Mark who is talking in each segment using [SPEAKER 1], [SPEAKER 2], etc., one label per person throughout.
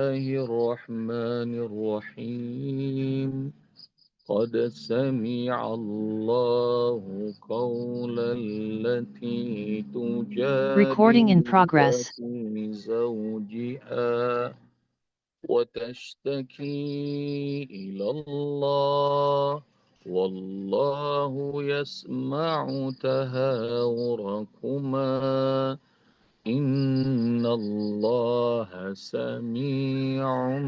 [SPEAKER 1] الرحمن الرحيم قد سمع الله قول التي
[SPEAKER 2] Recording in
[SPEAKER 1] تجادلك
[SPEAKER 2] progress.
[SPEAKER 1] في زوجها وتشتكي إلى الله والله يسمع تهاوركما إن الله سميع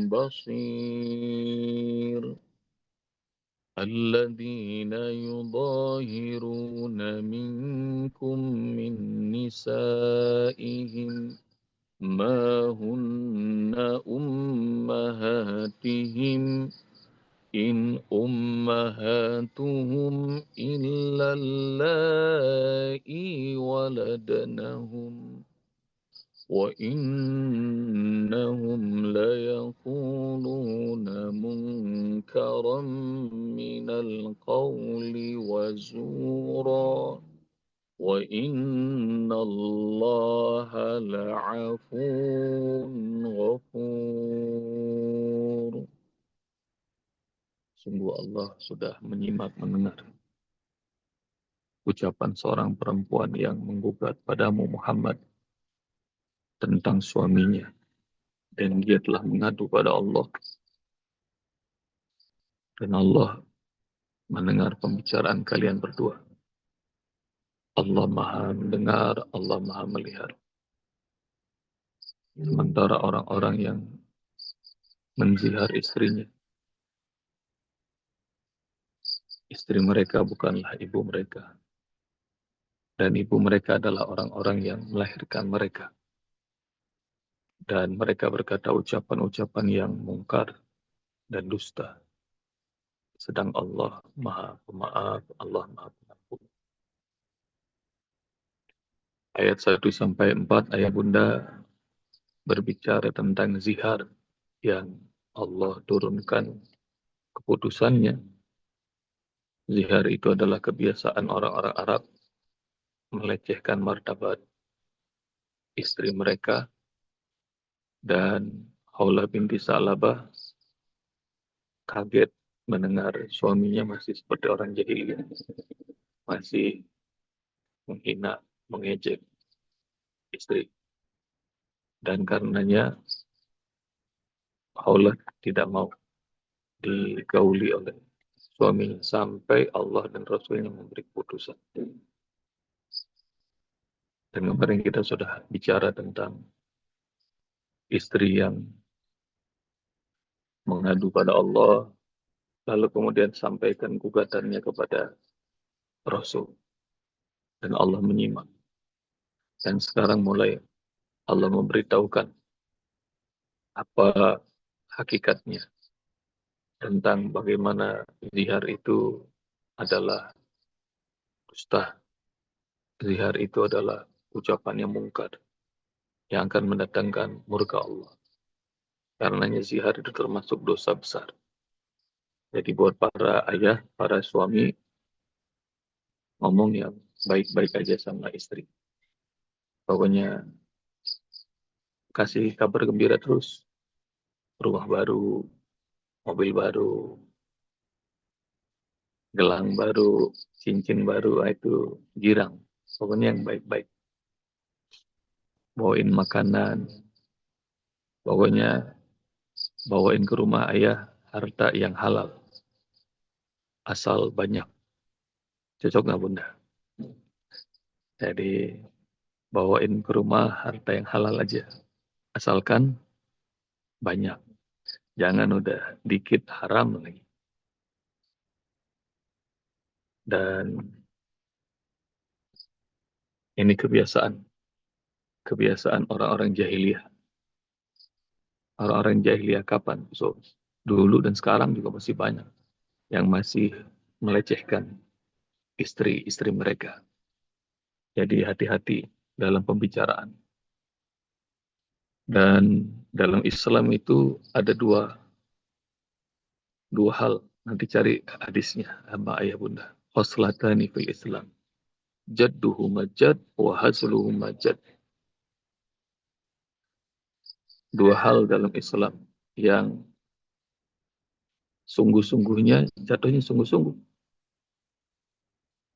[SPEAKER 1] بصير الذين يظاهرون منكم من نسائهم ما هن أمهاتهم إن أمهاتهم إلا اللائي ولدنهم وإنهم ليقولون منكرا من القول وزورا وإن الله لعفو غفور. Sungguh Allah sudah menyimak mendengar ucapan seorang perempuan yang menggugat padamu Muhammad tentang suaminya dan dia telah mengadu pada Allah dan Allah mendengar pembicaraan kalian berdua. Allah Maha mendengar, Allah Maha melihat. Sementara orang-orang yang menzihar istrinya, istri mereka bukanlah ibu mereka dan ibu mereka adalah orang-orang yang melahirkan mereka. Dan mereka berkata ucapan-ucapan yang mungkar dan dusta. Sedang Allah Maha Pemaaf, Allah Maha Pengampun. Ayat 1-4 ayat Bunda berbicara tentang zihar yang Allah turunkan keputusannya. Zihar itu adalah kebiasaan orang-orang Arab melecehkan martabat istri mereka, dan Khawlah binti Sa'labah kaget mendengar suaminya masih seperti orang jahiliyah, masih menghina, mengejek istri. Dan karenanya Khawlah tidak mau digauli oleh suaminya sampai Allah dan Rasulnya memberi keputusan. Dan kemarin kita sudah bicara tentang istri yang mengadu pada Allah, lalu kemudian sampaikan gugatannya kepada Rasul. Dan Allah menyimak. Dan sekarang mulai Allah memberitahukan apa hakikatnya tentang bagaimana zihar itu adalah dusta. Zihar itu adalah ucapan yang mungkar yang akan mendatangkan murka Allah. Karenanya zihar itu termasuk dosa besar. Jadi buat para ayah, para suami, ngomong yang baik-baik aja sama istri. Pokoknya kasih kabar gembira terus. Rumah baru, mobil baru, gelang baru, cincin baru, itu girang. Pokoknya yang baik-baik. Bawain makanan, pokoknya bawain ke rumah ayah harta yang halal. Asal banyak. Cocok nggak Bunda? Jadi bawain ke rumah harta yang halal aja. Asalkan banyak. Jangan udah dikit haram lagi. Dan ini kebiasaan orang-orang jahiliyah. Orang-orang jahiliyah kapan? So, dulu dan sekarang juga masih banyak yang masih melecehkan istri-istri mereka. Jadi hati-hati dalam pembicaraan. Dan dalam Islam itu ada dua hal. Nanti cari hadisnya sama ayah bunda. Khoslatani fil Islam. Jadduhu majad wa hasluhu majad. dua hal dalam Islam yang sungguh-sungguhnya jatuhnya sungguh-sungguh.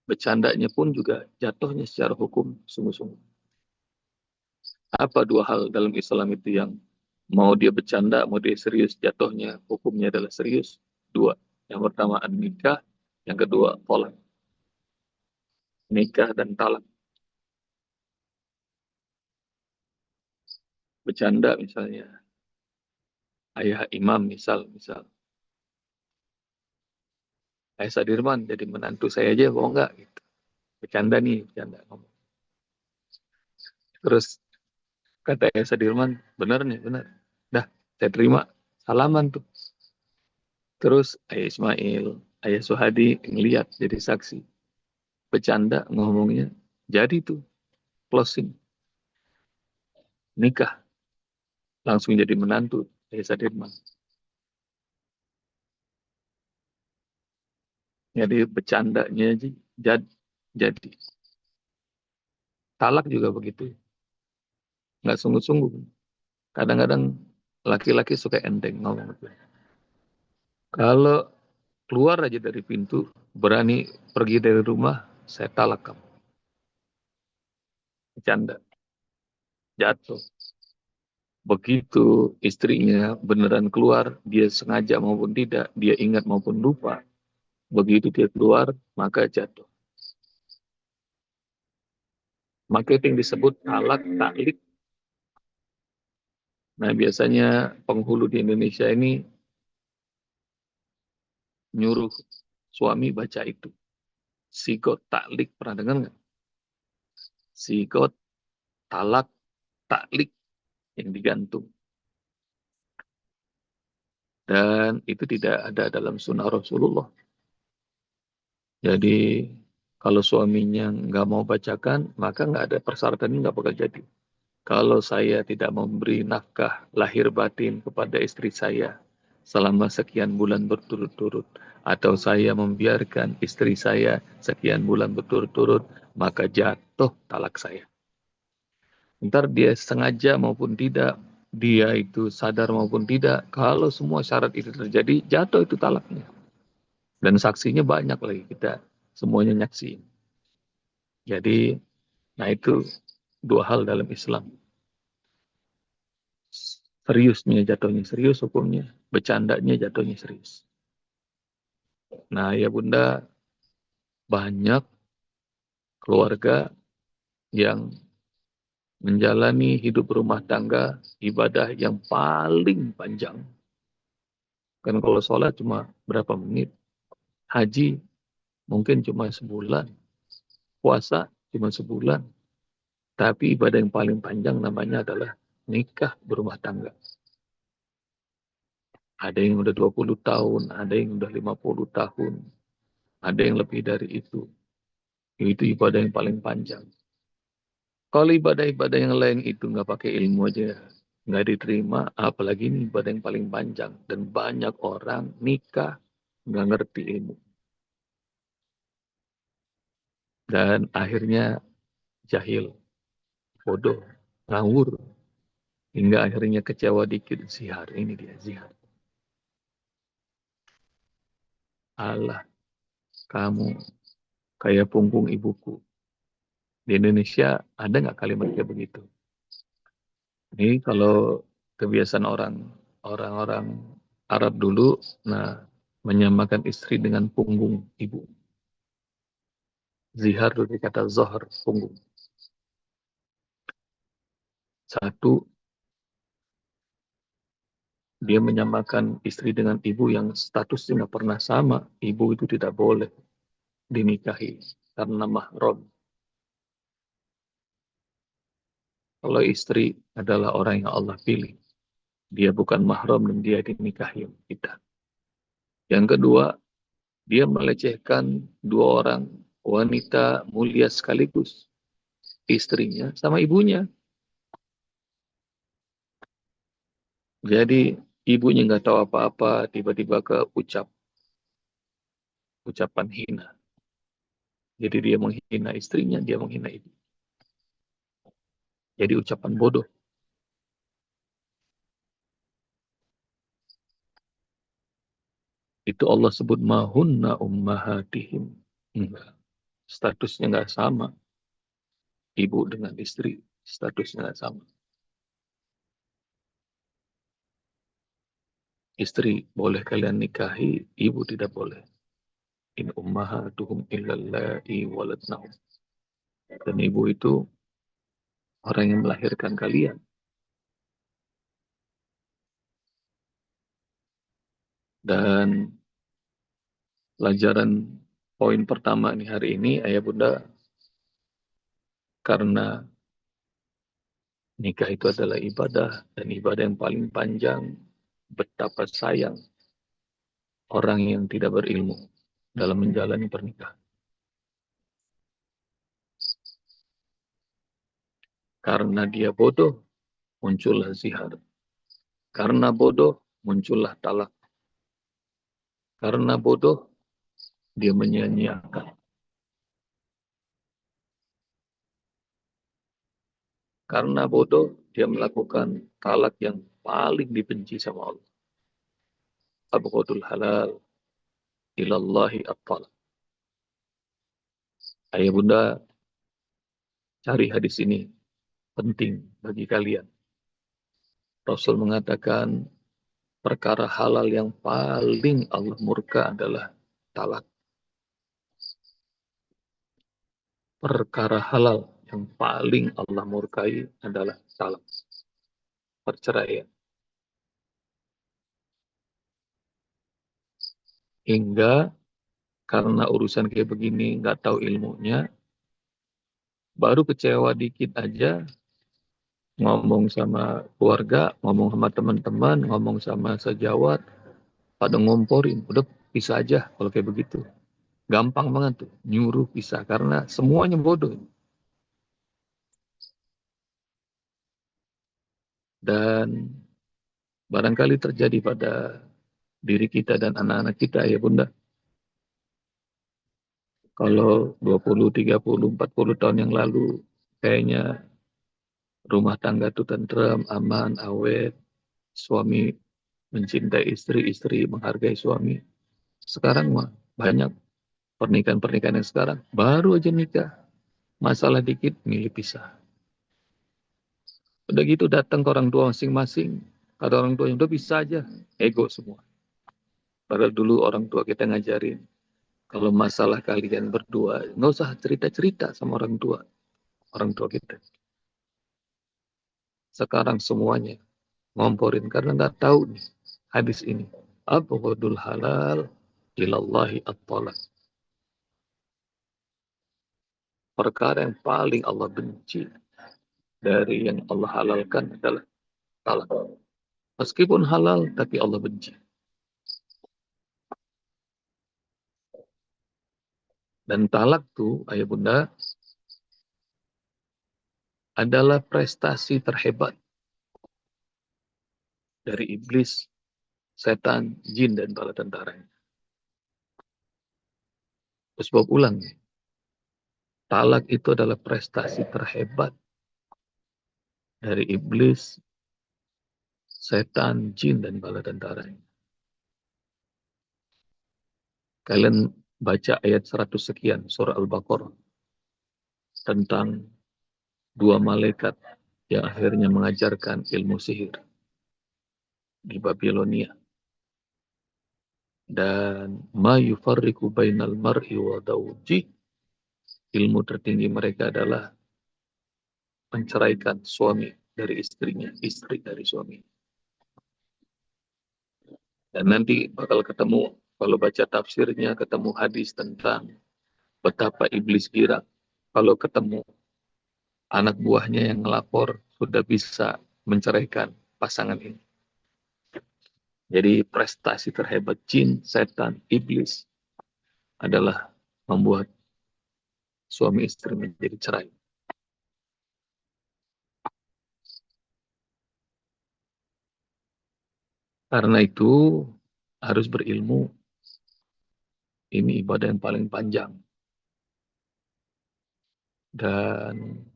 [SPEAKER 1] Bercandanya pun juga jatuhnya secara hukum sungguh-sungguh. Apa dua hal dalam Islam itu yang mau dia bercanda, mau dia serius, jatuhnya hukumnya adalah serius? Dua. Yang pertama nikah, yang kedua talak. Nikah dan talak. Bercanda misalnya, ayah imam misal. Ayah Sadirman jadi menantu saya aja, mau nggak? Gitu. Bercanda nih, bercanda. Terus kata Ayah Sadirman, benar nih, benar. Dah, saya terima. Salaman tuh. Terus Ayah Ismail, Ayah Suhadi ngeliat jadi saksi. Bercanda ngomongnya, jadi tuh closing. Nikah. Langsung jadi menantu Ayah Sadirman. Jadi bercandanya jadi. Talak juga begitu. Nggak sungguh-sungguh. Kadang-kadang laki-laki suka enteng ngomong. Kalau keluar aja dari pintu, berani pergi dari rumah, saya talak kamu. Bercanda. Jatuh. Begitu istrinya beneran keluar, dia sengaja maupun tidak, dia ingat maupun lupa. Begitu dia keluar, maka jatuh. Maka itu yang disebut talak taklik. Nah, biasanya penghulu di Indonesia ini nyuruh suami baca itu. Sigot taklik, pernah dengar nggak? Sigot talak taklik yang digantung. Dan itu tidak ada dalam sunnah Rasulullah. Jadi kalau suaminya nggak mau bacakan, maka nggak ada persyaratan ini nggak bakal jadi. Kalau saya tidak memberi nafkah lahir batin kepada istri saya selama sekian bulan berturut-turut, atau saya membiarkan istri saya sekian bulan berturut-turut, maka jatuh talak saya. Ntar dia sengaja maupun tidak, dia itu sadar maupun tidak, kalau semua syarat itu terjadi, jatuh itu talaknya. Dan saksinya banyak lagi, kita semuanya nyaksiin. Jadi, nah itu dua hal dalam Islam. Seriusnya jatuhnya serius hukumnya, bercandanya jatuhnya serius. Nah ya bunda, banyak keluarga yang menjalani hidup rumah tangga ibadah yang paling panjang. Kan kalau sholat cuma berapa menit, haji mungkin cuma sebulan, puasa cuma sebulan. Tapi ibadah yang paling panjang namanya adalah nikah berumah tangga. Ada yang udah 20 tahun, ada yang udah 50 tahun, ada yang lebih dari itu. Itu ibadah yang paling panjang. Kalau ibadah-ibadah yang lain itu nggak pakai ilmu aja, nggak diterima, apalagi ini ibadah yang paling panjang. Dan banyak orang nikah nggak ngerti ilmu. Dan akhirnya jahil, bodoh, ngawur. Hingga akhirnya kecewa dikit, zihar. Ini dia, zihar. Allah, kamu kayak punggung ibuku. Di Indonesia ada nggak kalimat kayak begitu? Ini kalau kebiasaan orang-orang Arab dulu, nah menyamakan istri dengan punggung ibu. Zihar dari kata zohar, punggung. Satu, dia menyamakan istri dengan ibu yang statusnya nggak pernah sama. Ibu itu tidak boleh dinikahi karena mahram. Kalau istri adalah orang yang Allah pilih, dia bukan mahram dan dia dinikahi kita. Yang kedua, dia melecehkan dua orang wanita mulia sekaligus, istrinya sama ibunya. Jadi ibunya nggak tahu apa-apa, tiba-tiba ke ucapan hina. Jadi dia menghina istrinya, dia menghina ibu. Jadi ucapan bodoh. Itu Allah sebut mahunna ummahatihim. Enggak. Statusnya enggak sama. Ibu dengan istri, statusnya enggak sama. Istri boleh kalian nikahi, ibu tidak boleh. In ummahatuhum illallai waladnahum. Dan ibu itu orang yang melahirkan kalian. Dan pelajaran poin pertama nih hari ini, ayah bunda, karena nikah itu adalah ibadah, dan ibadah yang paling panjang, betapa sayang orang yang tidak berilmu dalam menjalani pernikahan. Karena dia bodoh, muncullah zihar. Karena bodoh, muncullah talak. Karena bodoh, dia menyia-nyiakan. Karena bodoh, dia melakukan talak yang paling dibenci sama Allah. Abghadul halal ilallahi at-talak. Ayah bunda, cari hadis ini. Penting bagi kalian. Rasul mengatakan, perkara halal yang paling Allah murka adalah talak. Perkara halal yang paling Allah murkai adalah talak. Perceraian. Hingga karena urusan kayak begini nggak tahu ilmunya, baru kecewa dikit aja, ngomong sama keluarga, ngomong sama teman-teman, ngomong sama sejawat, pada ngomporin, udah pisah aja kalau kayak begitu. Gampang banget tuh, nyuruh pisah, karena semuanya bodoh. Dan barangkali terjadi pada diri kita dan anak-anak kita, ya bunda. Kalau 20, 30, 40 tahun yang lalu, kayaknya rumah tangga itu tentrem, aman, awet, suami mencintai istri, istri menghargai suami. Sekarang mah banyak pernikahan-pernikahan yang sekarang, baru aja nikah, masalah dikit, milih pisah. Udah gitu datang ke orang tua masing-masing, kata orang tua yang udah bisa aja, ego semua. Padahal dulu orang tua kita ngajarin, kalau masalah kalian berdua, nggak usah cerita-cerita sama orang tua kita. Sekarang semuanya ngomporin karena nggak tahu nih hadis ini. Abghadul halal ilallahi at-talaq. Perkara yang paling Allah benci dari yang Allah halalkan adalah talak. Meskipun halal, tapi Allah benci. Dan talak tuh, ayah bunda, adalah prestasi terhebat dari iblis, setan, jin, dan bala tentaranya. Sebab ulang, talak itu adalah prestasi terhebat dari iblis, setan, jin, dan bala tentaranya. Kalian baca ayat 100 sekian, surah Al-Baqarah, tentang dua malaikat yang akhirnya mengajarkan ilmu sihir di Babilonia. Dan ma yufarriqu bainal mar'i wa zawji, ilmu tertinggi mereka adalah menceraikan suami dari istrinya, istri dari suami. Dan nanti bakal ketemu, kalau baca tafsirnya, ketemu hadis tentang betapa iblis gira kalau ketemu anak buahnya yang melapor sudah bisa menceraikan pasangan ini. Jadi prestasi terhebat jin, setan, iblis adalah membuat suami istri menjadi cerai. Karena itu harus berilmu. Ini ibadah yang paling panjang. Dan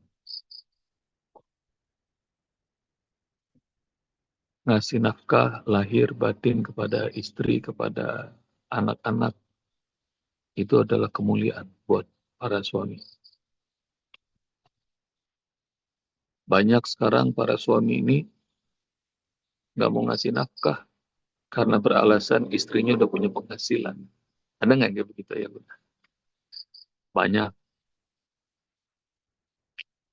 [SPEAKER 1] ngasih nafkah lahir batin kepada istri, kepada anak-anak itu adalah kemuliaan buat para suami. Banyak sekarang para suami ini nggak mau ngasih nafkah karena beralasan istrinya udah punya penghasilan. Ada nggak kayak begitu ya? Banyak.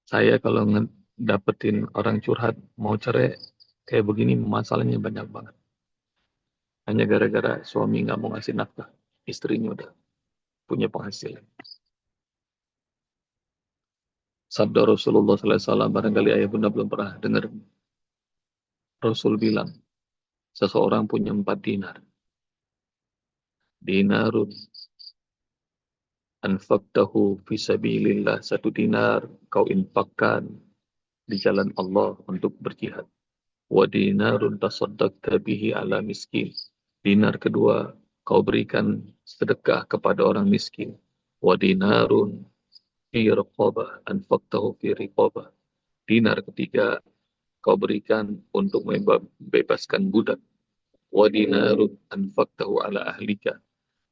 [SPEAKER 1] Saya kalau dapetin orang curhat mau cerai kayak begini, masalahnya banyak banget. Hanya gara-gara suami nggak mau ngasih nafkah, istrinya udah punya penghasilan. Sabda Rasulullah SAW, barangkali ayah bunda belum pernah dengar. Rasul bilang, seseorang punya 4 dinar. Dinarun anfaqtahu fi sabilillah, 1 dinar kau infakkan di jalan Allah untuk berjihad. Wa dinarun tasaddaqta bihi ala miskin. Dinar kedua kau berikan sedekah kepada orang miskin. Wa dinarun fi riqabah anfaqtahu fi riqabah. Dinar ketiga kau berikan untuk membebaskan budak. Wa dinarun anfaqtahu ala ahlika.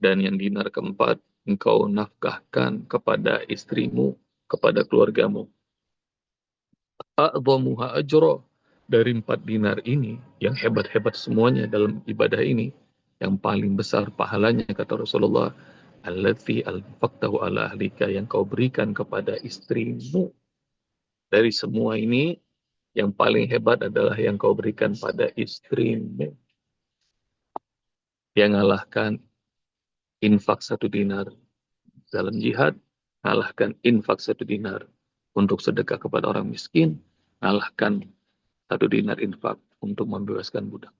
[SPEAKER 1] Dan yang dinar keempat engkau nafkahkan kepada istrimu, kepada keluargamu. A'dhamuha ajra, dari 4 dinar ini, yang hebat-hebat semuanya dalam ibadah ini, yang paling besar pahalanya kata Rasulullah, allati anfaqtahu ala ahlika, yang kau berikan kepada istrimu. Dari semua ini, yang paling hebat adalah yang kau berikan pada istrimu. Yang ngalahkan infak 1 dinar dalam jihad, ngalahkan infak 1 dinar untuk sedekah kepada orang miskin, ngalahkan 1 dinar infak untuk membebaskan budak.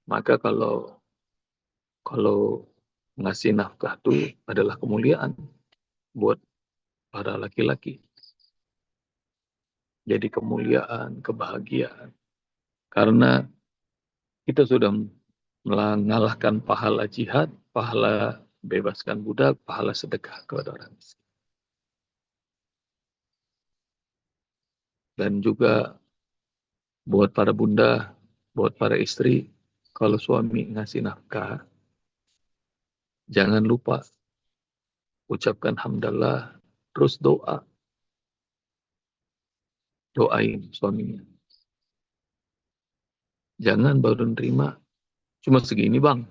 [SPEAKER 1] Maka kalau ngasih nafkah itu adalah kemuliaan buat para laki-laki. Jadi kemuliaan, kebahagiaan. Karena kita sudah mengalahkan pahala jihad, pahala bebaskan budak, pahala sedekah kepada orang miskin. Dan juga buat para bunda, buat para istri, kalau suami ngasih nafkah, jangan lupa ucapkan hamdalah, terus doa. Doain suaminya. Jangan baru nerima, cuma segini bang.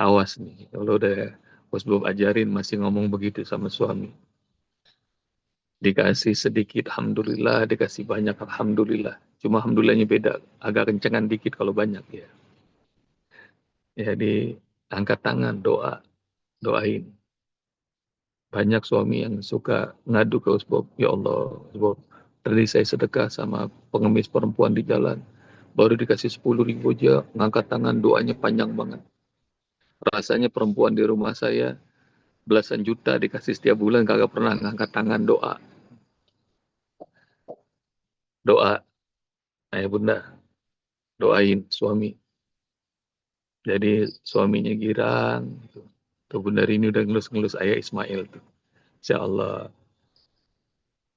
[SPEAKER 1] Awas nih, kalau udah bos belum ajarin masih ngomong begitu sama suami. Dikasih sedikit alhamdulillah, dikasih banyak alhamdulillah. Cuma alhamdulillahnya beda, agak kencengan dikit kalau banyak ya. Jadi angkat tangan, doain. Banyak suami yang suka ngadu ke Usbob, ya Allah, Usbob, tadi saya sedekah sama pengemis perempuan di jalan, baru dikasih 10.000 aja, ngangkat tangan, doanya panjang banget. Rasanya perempuan di rumah saya belasan juta dikasih setiap bulan, kagak pernah ngangkat tangan doa. Doa, ayah bunda, doain suami. Jadi suaminya girang. Tuh bunda ini udah ngelus-ngelus ayah Ismail tuh. Insya Allah,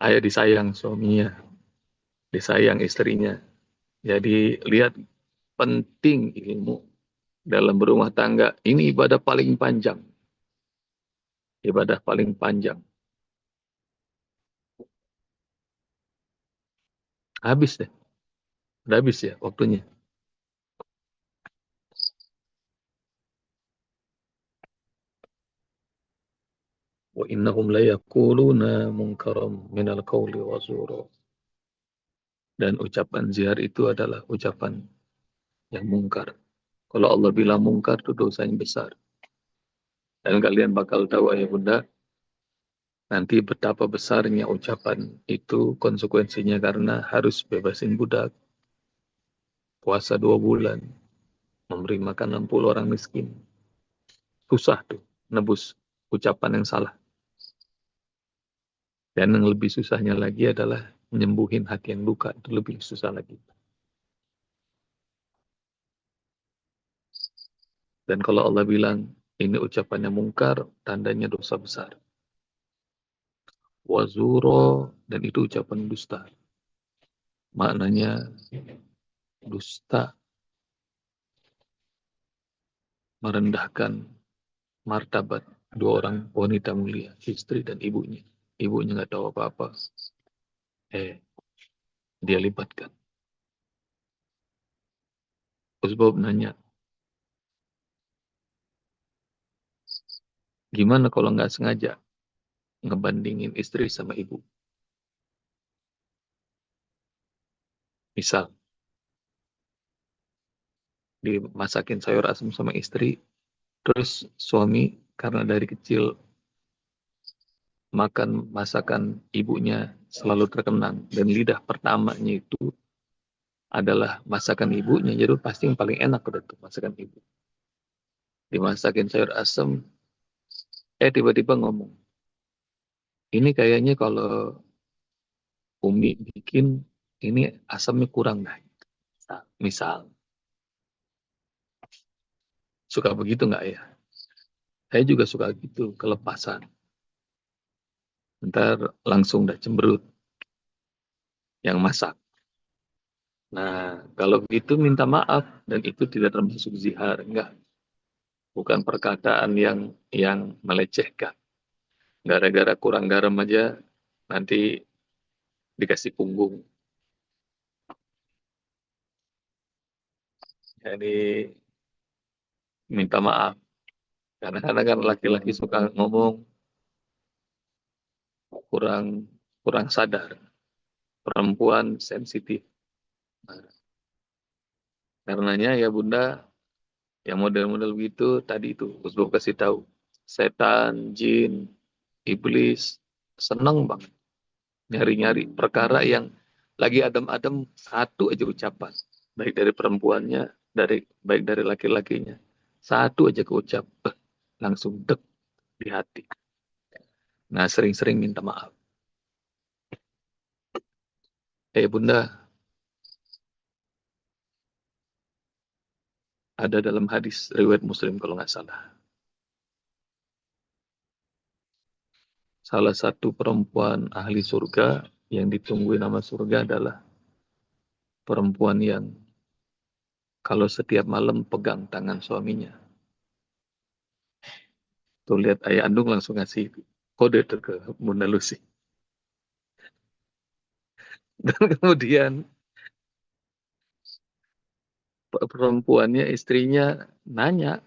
[SPEAKER 1] ayah disayang suaminya, disayang istrinya. Jadi lihat penting ilmu dalam berumah tangga. Ini ibadah paling panjang. Ibadah paling panjang. Habis deh. Udah habis ya waktunya. Wa innahum la yaquluna munkaram minal qawli wa zura. Dan ucapan zihar itu adalah ucapan yang mungkar. Kalau Allah bilang mungkar itu dosanya besar. Dan kalian bakal tahu ayah bunda, nanti betapa besarnya ucapan itu konsekuensinya karena harus bebasin budak, puasa 2 bulan, memberi makan 60 orang miskin. Susah tuh nebus ucapan yang salah. Dan yang lebih susahnya lagi adalah menyembuhin hati yang luka. Itu lebih susah lagi. Dan kalau Allah bilang ini ucapannya mungkar, tandanya dosa besar. Wazuro, dan itu ucapan dusta. Maknanya dusta merendahkan martabat dua orang wanita mulia, istri dan ibunya. Ibunya nggak tahu apa-apa. Dia libatkan. Usbab nanya, gimana kalau nggak sengaja ngebandingin istri sama ibu? Misal, dimasakin sayur asam sama istri, terus suami karena dari kecil makan masakan ibunya selalu terkenang dan lidah pertamanya itu adalah masakan ibunya, jadi pasti yang paling enak udah tuh masakan ibu. Dimasakin sayur asam, tiba-tiba ngomong, ini kayaknya kalau Umi bikin ini asamnya kurang dah. Nah, misal, suka begitu nggak ya? Saya juga suka gitu, kelepasan. Ntar langsung dah cemberut yang masak. Nah, kalau begitu minta maaf dan itu tidak termasuk zihar, enggak. Bukan perkataan yang melecehkan. Gara-gara kurang garam aja nanti dikasih punggung. Jadi minta maaf. Karena kadang kan laki-laki suka ngomong kurang kurang sadar. Perempuan sensitif. Nah, karenanya ya Bunda, yang model-model begitu tadi itu Usbub kasih tahu. Setan, jin, iblis seneng banget nyari-nyari perkara yang lagi adem-adem satu aja ucapan. Baik dari perempuannya, baik dari laki-lakinya. Satu aja keucap, langsung dek di hati. Nah, sering-sering minta maaf. Bunda, ada dalam hadis riwayat Muslim kalau nggak salah. Salah satu perempuan ahli surga yang ditunggu nama surga adalah perempuan yang kalau setiap malam pegang tangan suaminya. Tuh lihat ayah Andung langsung ngasih kode tuh ke Bunda Lucy. Dan kemudian perempuannya, istrinya nanya,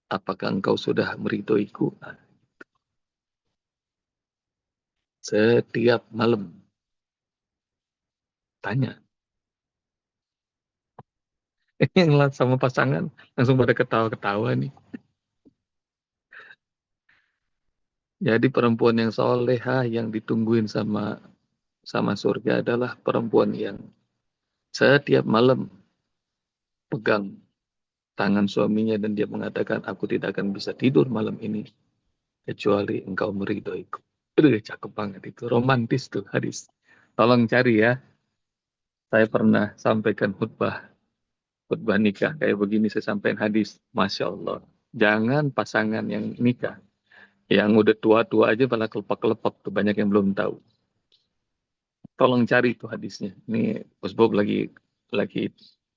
[SPEAKER 1] apakah engkau sudah meridhoiku? Nah, setiap malam tanya. Yang sama pasangan langsung pada ketawa-ketawa nih. Jadi perempuan yang soleha yang ditungguin sama surga adalah perempuan yang setiap malam pegang tangan suaminya dan dia mengatakan, aku tidak akan bisa tidur malam ini kecuali engkau meridhoiku. Aduh, cakep banget itu. Romantis tuh hadis. Tolong cari ya. Saya pernah sampaikan khutbah nikah kayak begini, saya sampaikan hadis. Masya Allah. Jangan pasangan yang nikah. Yang udah tua-tua aja malah kelepak-kelepak tuh. Banyak yang belum tahu. Tolong cari tuh hadisnya. Ini Mas Bob lagi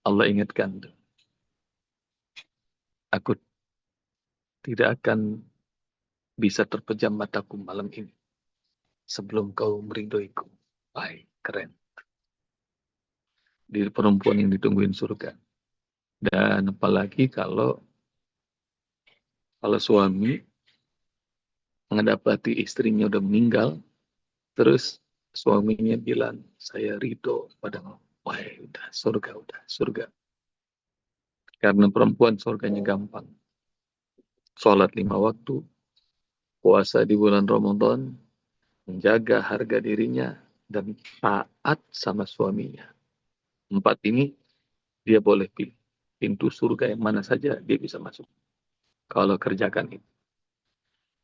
[SPEAKER 1] Allah ingatkan tuh. Aku tidak akan bisa terpejam mataku malam ini sebelum kau meridhoiku. Baik, keren. Di perempuan yang ditungguin surga. Dan apalagi kalau suami mendapati istrinya udah meninggal, terus suaminya bilang, saya ridho padamu. Wah, udah surga. Karena perempuan surganya gampang. Sholat 5 waktu, puasa di bulan Ramadan, menjaga harga dirinya, dan taat sama suaminya. 4 ini dia boleh pilih. Pintu surga yang mana saja dia bisa masuk. Kalau kerjakan itu.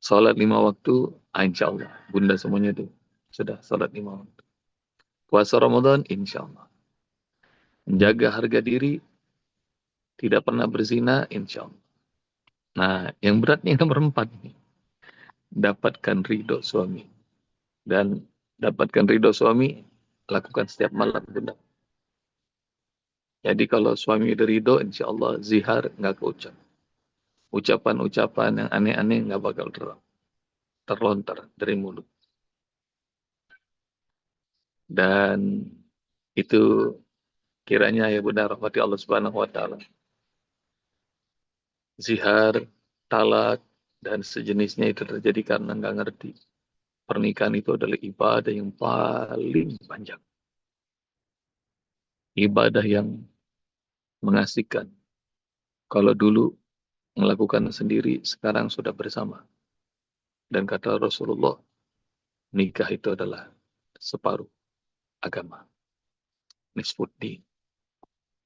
[SPEAKER 1] Sholat 5 waktu, insya Allah. Bunda semuanya itu sudah sholat 5 waktu. Puasa Ramadan, insya Allah. Menjaga harga diri, tidak pernah berzina, insya Allah. Nah, yang beratnya yang nomor 4 nih. Dapatkan ridho suami. Dan dapatkan ridho suami, lakukan setiap malam, Bunda. Jadi kalau suami udah ridho, insya Allah zihar nggak keucap. ucapan-ucapan yang aneh-aneh nggak bakal terlontar dari mulut. Dan itu kiranya ya benar rahmati Allah Subhanahu wa taala. Zihar, talak, dan sejenisnya itu terjadi karena nggak ngerti. Pernikahan itu adalah ibadah yang paling panjang. Ibadah yang mengasihkan. Kalau dulu melakukan sendiri, sekarang sudah bersama. Dan kata Rasulullah, nikah itu adalah separuh agama. Nisfuddin.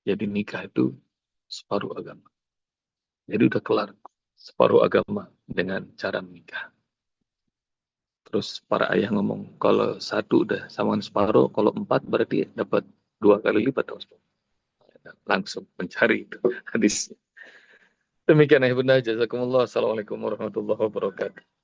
[SPEAKER 1] Jadi nikah itu separuh agama. Jadi udah kelar separuh agama dengan cara menikah. Terus para ayah ngomong, kalau satu udah sama separuh, kalau empat berarti dapat 2 kali lipat. Langsung mencari itu hadis. Demikian ayah bunda, jazakumullah. Assalamualaikum warahmatullahi wabarakatuh.